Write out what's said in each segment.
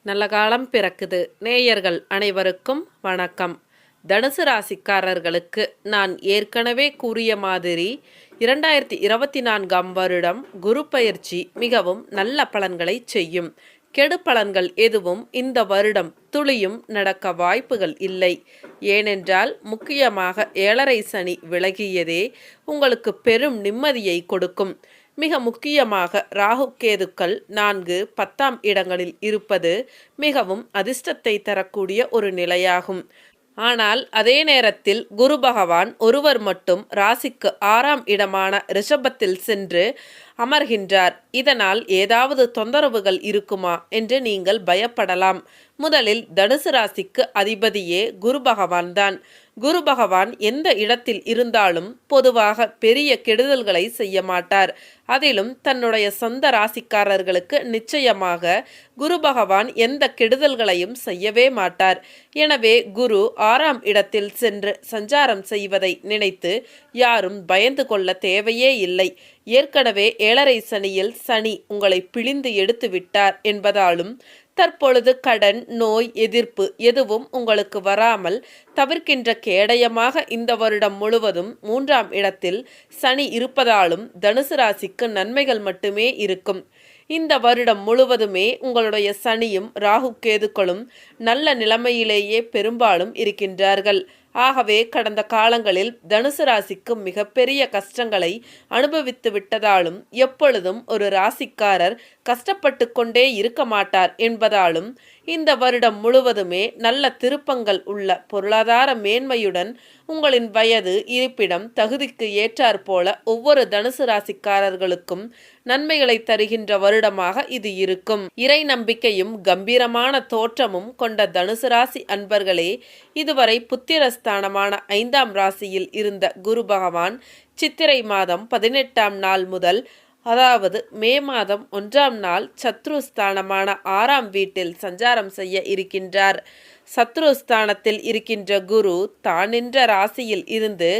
நல்ல காலம் பிறக்குது. நேயர்கள் அனைவருக்கும் வணக்கம். தனுசு ராசிக்காரர்களுக்கு நான் ஏற்கனவே கூறிய மாதிரி 2024ஆம் வருடம் குரு பயிற்சி மிகவும் நல்ல பலன்களை செய்யும். கெடு பலன்கள் எதுவும் இந்த வருடம் துளியும் நடக்க வாய்ப்புகள் இல்லை. ஏனென்றால் முக்கியமாக 7.5 சனி விலகியதே உங்களுக்கு பெரும் நிம்மதியை கொடுக்கும். மிக முக்கியமாக ராகு கேதுக்கள் 4, 10ஆம் இடங்களில் இருப்பது மிகவும் அதிர்ஷ்டத்தை தரக்கூடிய ஒரு நிலையாகும். ஆனால் அதே நேரத்தில் குரு பகவான் ஒருவர் மட்டும் ராசிக்கு 6ஆம் இடமான ரிஷபத்தில் சென்று அமர்கின்றார். இதனால் ஏதாவது தொந்தரவுகள் இருக்குமா என்று நீங்கள் பயப்படலாம். முதலில் தனுசு ராசிக்கு அதிபதியே குரு பகவான் தான். குரு பகவான் எந்த இடத்தில் இருந்தாலும் பொதுவாக பெரிய கெடுதல்களை செய்ய மாட்டார். அதிலும் தன்னுடைய சொந்த ராசிக்காரர்களுக்கு நிச்சயமாக குரு பகவான் எந்த கெடுதல்களையும் செய்யவே மாட்டார். எனவே குரு 6ஆம் இடத்தில் சென்று சஞ்சாரம் செய்வதை நினைத்து யாரும் பயந்து கொள்ள தேவையே இல்லை. ஏற்கனவே 7.5 சனியில் சனி உங்களை பிழிந்து எடுத்து விட்டார் என்பதாலும் தற்பொழுது கடன், நோய் எதிர்ப்பு எதுவும் உங்களுக்கு வராமல் தவிர்க்கின்ற கேடயமாக இந்த வருடம் முழுவதும் 3ஆம் இடத்தில் சனி இருப்பதாலும் தனுசு ராசிக்கு நன்மைகள் மட்டுமே இருக்கும். இந்த வருடம் முழுவதுமே உங்களுடைய சனியும் ராகு கேதுக்களும் நல்ல நிலைமையிலேயே பெரும்பாலும் இருக்கின்றார்கள். ஆகவே கடந்த காலங்களில் தனுசு ராசிக்கு மிகப்பெரிய கஷ்டங்களை அனுபவித்து விட்டதாலும் எப்பொழுதும் ஒரு ராசிக்காரர் கஷ்டப்பட்டு கொண்டே இருக்க மாட்டார் என்பதாலும் இந்த வருடம் முழுவதுமே நல்ல திருப்பங்கள் உள்ள பொருளாதார மேன்மையுடன் உங்களின் வயது, இருப்பிடம், தகுதிக்கு ஏற்றாற்போல ஒவ்வொரு தனுசு ராசிக்காரர்களுக்கும் நன்மைகளை தருகின்ற வருடமாக இது இருக்கும். இறை நம்பிக்கையும் கம்பீரமான தோற்றமும் கொண்ட தனுசு ராசி அன்பர்களே, இதுவரை புத்திரஸ்தானமான 5ஆம் ராசியில் இருந்த குரு பகவான் சித்திரை மாதம் 18ஆம் நாள் முதல், அதாவது மே மாதம் 1ஆம் நாள் சத்ருஸ்தானமான 6ஆம் வீட்டில் சஞ்சாரம் செய்ய இருக்கின்றார். சத்ருஸ்தானத்தில் இருக்கின்ற குரு தான் நின்ற ராசியில் இருந்து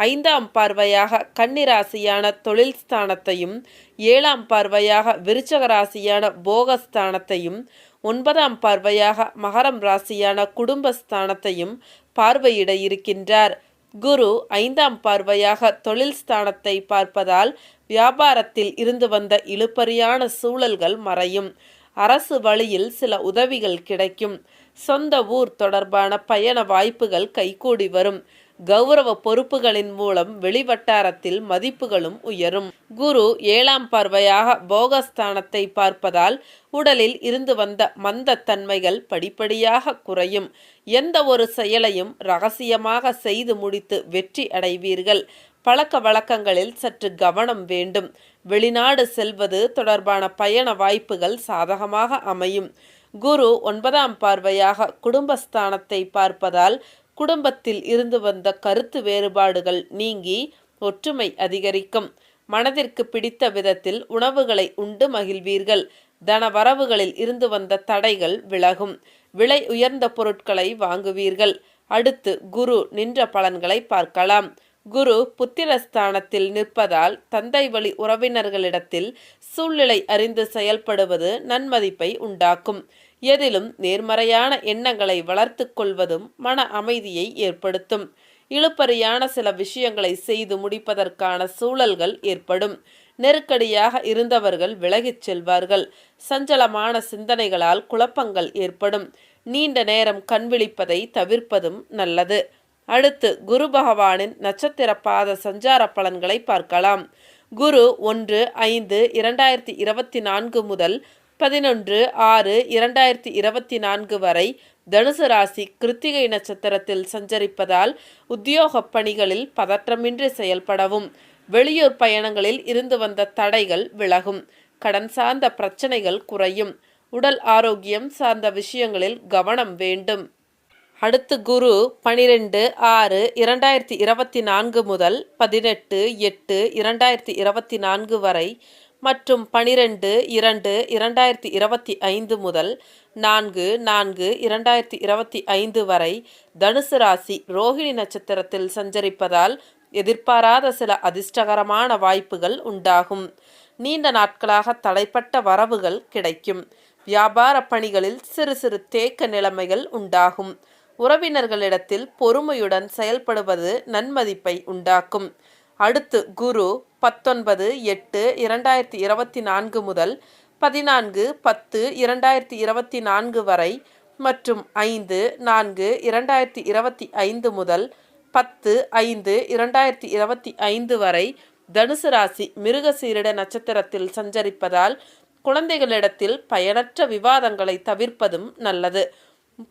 5ஆம் பார்வையாக கன்னி ராசியான தொழில் ஸ்தானத்தையும், 7ஆம் பார்வையாக விருச்சக ராசியான போகஸ்தானத்தையும், 9ஆம் பார்வையாக மகரம் ராசியான குடும்பஸ்தானத்தையும் பார்வையிட இருக்கின்றார். குரு 5ஆம் பார்வையாக தொழில் ஸ்தானத்தை பார்ப்பதால் வியாபாரத்தில் இருந்து வந்த இழுபறியான சூழல்கள் மறையும். அரசு வழியில் சில உதவிகள் கிடைக்கும். சொந்த ஊர் தொடர்பான பயண வாய்ப்புகள் கைகூடி வரும். கௌரவ பொறுப்புகளின் மூலம் வெளிவட்டாரத்தில் மதிப்புகளும் உயரும். குரு 7ஆம் பார்வையாக போகஸ்தானத்தை பார்ப்பதால் உடலில் இருந்து வந்த மந்த தன்மைகள் படிப்படியாக குறையும். எந்த ஒரு செயலையும் ரகசியமாக செய்து முடித்து வெற்றி அடைவீர்கள். பழக்க வழக்கங்களில் சற்று கவனம் வேண்டும். வெளிநாடு செல்வது தொடர்பான பயண வாய்ப்புகள் சாதகமாக அமையும். குரு 9ஆம் பார்வையாக குடும்பஸ்தானத்தை பார்ப்பதால் குடும்பத்தில் இருந்து வந்த கருத்து வேறுபாடுகள் நீங்கி ஒற்றுமை அதிகரிக்கும். மனதிற்கு பிடித்த விதத்தில் உணவுகளை உண்டு மகிழ்வீர்கள். தனவரவுகளில் இருந்து வந்த தடைகள் விலகும். விலை உயர்ந்த பொருட்களை வாங்குவீர்கள். அடுத்து குரு நின்ற பலன்களை பார்க்கலாம். குரு புத்திரஸ்தானத்தில் நிற்பதால் தந்தை வழி உறவினர்களிடத்தில் சூழ்நிலை அறிந்து செயல்படுவது நன்மதிப்பை உண்டாக்கும். எதிலும் நேர்மறையான எண்ணங்களை வளர்த்து கொள்வதும் மன அமைதியை ஏற்படுத்தும். இழுபறியான சில விஷயங்களை செய்து முடிப்பதற்கான சூழல்கள் ஏற்படும். நெருக்கடியாக இருந்தவர்கள் விலகிச் செல்வார்கள். சஞ்சலமான சிந்தனைகளால் குழப்பங்கள் ஏற்படும். நீண்ட நேரம் கண்விழிப்பதை தவிர்ப்பதும் நல்லது. அடுத்து குரு பகவானின் நட்சத்திர பாத சஞ்சார பலன்களை பார்க்கலாம். குரு 1/5/2024 முதல் 11/6/2024 வரை தனுசு ராசி கிருத்திகை நட்சத்திரத்தில் சஞ்சரிப்பதால் உத்தியோக பணிகளில் பதற்றமின்றி செயல்படவும், வெளியூர் பயணங்களில் இருந்து வந்த தடைகள் விலகும். கடன் சார்ந்த பிரச்சனைகள் குறையும். உடல் ஆரோக்கியம் சார்ந்த விஷயங்களில் கவனம் வேண்டும். அடுத்து குரு 12/6/2024 முதல் 18/8/2024 வரை மற்றும் 12/2/2025 முதல் 4/4/2025 வரை தனுசு ராசி ரோகிணி நட்சத்திரத்தில் சஞ்சரிப்பதால் எதிர்பாராத சில அதிர்ஷ்டகரமான வாய்ப்புகள் உண்டாகும். நீண்ட நாட்களாக தடைப்பட்ட வரவுகள் கிடைக்கும். வியாபார பணிகளில் சிறு சிறு தேக்க நிலைமைகள் உண்டாகும். உறவினர்களிடத்தில் பொறுமையுடன் செயல்படுவது நன்மதிப்பை உண்டாக்கும். அடுத்து குரு 19/8/2024 முதல் 14/10/2024 வரை மற்றும் 5/4/2025 முதல் 10/5/2025 வரை தனுசு ராசி மிருகசீரிட நட்சத்திரத்தில் சஞ்சரிப்பதால் குழந்தைகளிடத்தில் பயனற்ற விவாதங்களை தவிர்ப்பதும் நல்லது.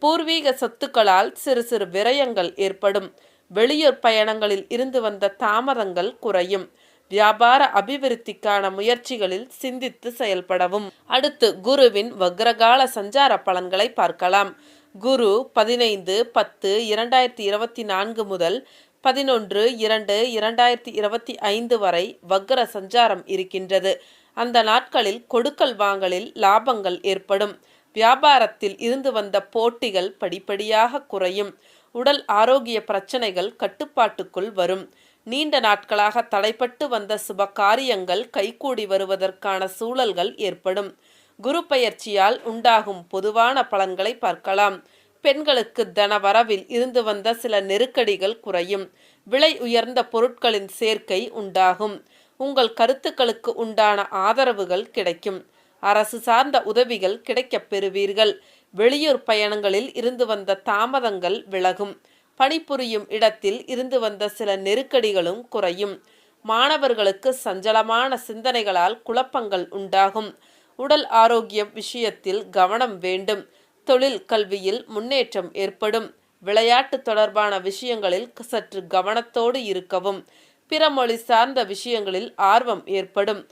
பூர்வீக சொத்துக்களால் சிறு சிறு விரயங்கள் ஏற்படும். வெளியூர் பயணங்களில் இருந்து வந்த தாமதங்கள் குறையும். வியாபார அபிவிருத்திக்கான முயற்சிகளில் சிந்தித்து செயல்படவும். அடுத்து குருவின் வக்ரகால சஞ்சார பலன்களை பார்க்கலாம். குரு 15/10/2024 முதல் 11/2/2025 வரை வக்ர சஞ்சாரம் இருக்கின்றது. அந்த நாட்களில் கொடுக்கல் வாங்கலில் லாபங்கள் ஏற்படும். வியாபாரத்தில் இருந்து வந்த போட்டிகள் படிப்படியாக குறையும். உடல் ஆரோக்கிய பிரச்சனைகள் கட்டுப்பாட்டுக்குள் வரும். நீண்ட நாட்களாக தடைப்பட்டு வந்த சுப காரியங்கள் கைகூடி வருவதற்கான சூழல்கள் ஏற்படும். குரு பெயர்ச்சியால் உண்டாகும் பொதுவான பலன்களை பார்க்கலாம். பெண்களுக்கு தனவரவில் இருந்து வந்த சில நெருக்கடிகள் குறையும். விலை உயர்ந்த பொருட்களின் சேர்க்கை உண்டாகும். உங்கள் கருத்துக்களுக்கு உண்டான ஆதரவுகள் கிடைக்கும். அரசு சார்ந்த உதவிகள் கிடைக்கப் பெறுவீர்கள். வெளியூர் பயணங்களில் இருந்து வந்த தாமதங்கள் விலகும். பணிபுரியும் இடத்தில் இருந்து வந்த சில நெருக்கடிகளும் குறையும். மாணவர்களுக்கு சஞ்சலமான சிந்தனைகளால் குழப்பங்கள் உண்டாகும். உடல் ஆரோக்கியம் விஷயத்தில் கவனம் வேண்டும். தொழில் கல்வியில் முன்னேற்றம் ஏற்படும். விளையாட்டு தொடர்பான விஷயங்களில் சற்று கவனத்தோடு இருக்கவும். பிற மொழி சார்ந்த விஷயங்களில் ஆர்வம் ஏற்படும்.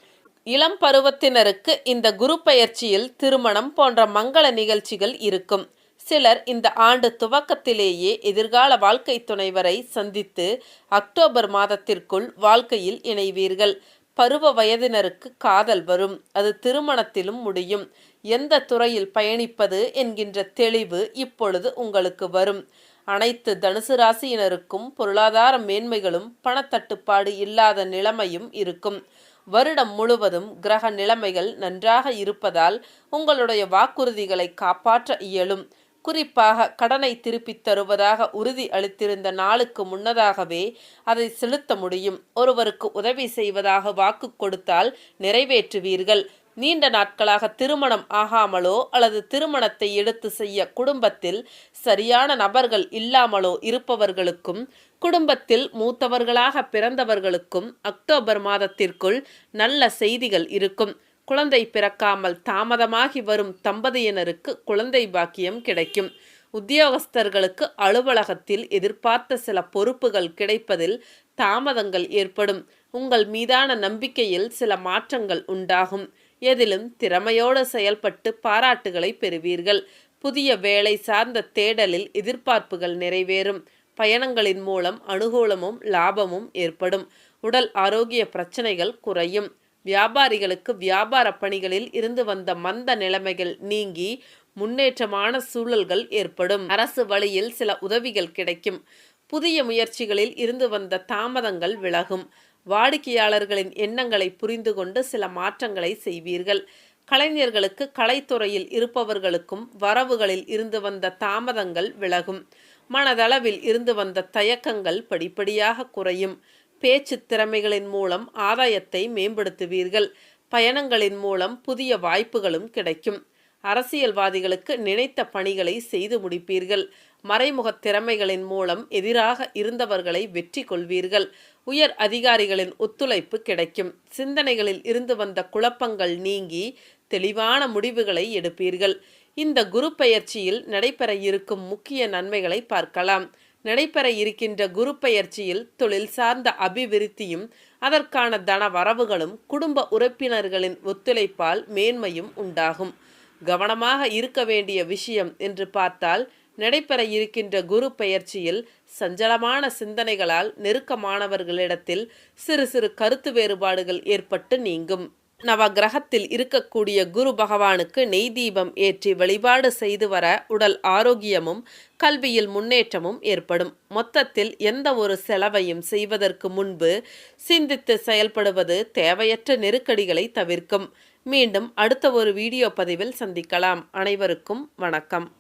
இளம் பருவத்தினருக்கு இந்த குரு பெயர்ச்சியில் திருமணம் போன்ற மங்கள நிகழ்ச்சிகள் இருக்கும். சிலர் இந்த ஆண்டு துவக்கத்திலேயே எதிர்கால வாழ்க்கை துணைவரை சந்தித்து அக்டோபர் மாதத்திற்குள் வாழ்க்கையில் இணைவீர்கள். பருவ வயதினருக்கு காதல் வரும். அது திருமணத்திலும் முடியும். எந்த துறையில் பயணிப்பது என்கின்ற தெளிவு இப்பொழுது உங்களுக்கு வரும். அனைத்து தனுசு ராசியினருக்கும் பொருளாதார மேன்மைகளும் பணத்தட்டுப்பாடு இல்லாத நிலைமையும் இருக்கும். வருடம் முழுவதும் கிரக நிலைமைகள் நன்றாக இருப்பதால் உங்களுடைய வாக்குறுதிகளை காப்பாற்ற இயலும். குறிப்பாக கடனை திருப்பித் தருவதாக உறுதி அளித்திருந்த நாளுக்கு முன்னதாகவே அதை செலுத்த முடியும். ஒருவருக்கு உதவி செய்வதாக வாக்கு கொடுத்தால் நிறைவேற்றுவீர்கள். நீண்ட நாட்களாக திருமணம் ஆகாமலோ அல்லது திருமணத்தை எடுத்து செய்ய குடும்பத்தில் சரியான நபர்கள் இல்லாமலோ இருப்பவர்களுக்கும் குடும்பத்தில் மூத்தவர்களாக பிறந்தவர்களுக்கும் அக்டோபர் மாதத்திற்குள் நல்ல செய்திகள் இருக்கும். குழந்தை பிறக்காமல் தாமதமாகி வரும் தம்பதியினருக்கு குழந்தை பாக்கியம் கிடைக்கும். உத்தியோகஸ்தர்களுக்கு அலுவலகத்தில் எதிர்பார்த்த சில பொறுப்புகள் கிடைப்பதில் தாமதங்கள் ஏற்படும். உங்கள் மீதான நம்பிக்கையில் சில மாற்றங்கள் உண்டாகும். எதிலும் திறமையோடு செயல்பட்டு பாராட்டுகளை பெறுவீர்கள். புதிய வேலை சார்ந்த தேடலில் எதிர்பார்ப்புகள் நிறைவேறும். பயணங்களின் மூலம் அனுகூலமும் லாபமும் ஏற்படும். உடல் ஆரோக்கிய பிரச்சனைகள் குறையும். வியாபாரிகளுக்கு வியாபார பணிகளில் இருந்து வந்த மந்த நிலைமைகள் நீங்கி முன்னேற்றமான சூழல்கள் ஏற்படும். அரசு வழியில் சில உதவிகள் கிடைக்கும். புதிய முயற்சிகளில் இருந்து வந்த தாமதங்கள் விலகும். வாடிக்கையாளர்களின் எண்ணங்களை புரிந்து கொண்டு சில மாற்றங்களை செய்வீர்கள். கலைஞர்களுக்கு கலைத்துறையில் இருப்பவர்களுக்கும் வரவுகளில் இருந்து வந்த தாமதங்கள் விலகும். மனதளவில் இருந்து வந்த தயக்கங்கள் படிப்படியாக குறையும். பேச்சு திறமைகளின் மூலம் ஆதாயத்தை மேம்படுத்துவீர்கள். பயணங்களின் மூலம் புதிய வாய்ப்புகளும் கிடைக்கும். அரசியல்வாதிகளுக்கு நினைத்த பணிகளை செய்து முடிப்பீர்கள். மறைமுக திறமைகளின் மூலம் எதிராக இருந்தவர்களை வெற்றி கொள்வீர்கள். உயர் அதிகாரிகளின் ஒத்துழைப்பு கிடைக்கும். சிந்தனைகளில் இருந்து வந்த குழப்பங்கள் நீங்கி தெளிவான முடிவுகளை எடுப்பீர்கள். இந்த குரு பெயர்ச்சியில் நடைபெற இருக்கும் முக்கிய நன்மைகளை பார்க்கலாம். நடைபெற இருக்கின்ற குரு பெயர்ச்சியில் தொழில் சார்ந்த அபிவிருத்தியும் அதற்கான தன வரவுகளும் குடும்ப உறுப்பினர்களின் ஒத்துழைப்பால் மேன்மையும் உண்டாகும். கவனமாக இருக்க வேண்டிய விஷயம் என்று பார்த்தால் நடைபெற இருக்கின்ற குரு பெயர்ச்சியில் சஞ்சலமான சிந்தனைகளால் நெருக்கமானவர்களிடத்தில் சிறு சிறு கருத்து வேறுபாடுகள் ஏற்பட்டு நீங்கும். நவ கிரகத்தில் இருக்கக்கூடிய குரு பகவானுக்கு நெய் தீபம் ஏற்றி வழிபாடு செய்து வர உடல் ஆரோக்கியமும் கல்வியில் முன்னேற்றமும் ஏற்படும். மொத்தத்தில் எந்த ஒரு செலவையும் செய்வதற்கு முன்பு சிந்தித்து செயல்படுவது தேவையற்ற நெருக்கடிகளை தவிர்க்கும். மீண்டும் அடுத்த ஒரு வீடியோ பதிவில் சந்திக்கலாம். அனைவருக்கும் வணக்கம்.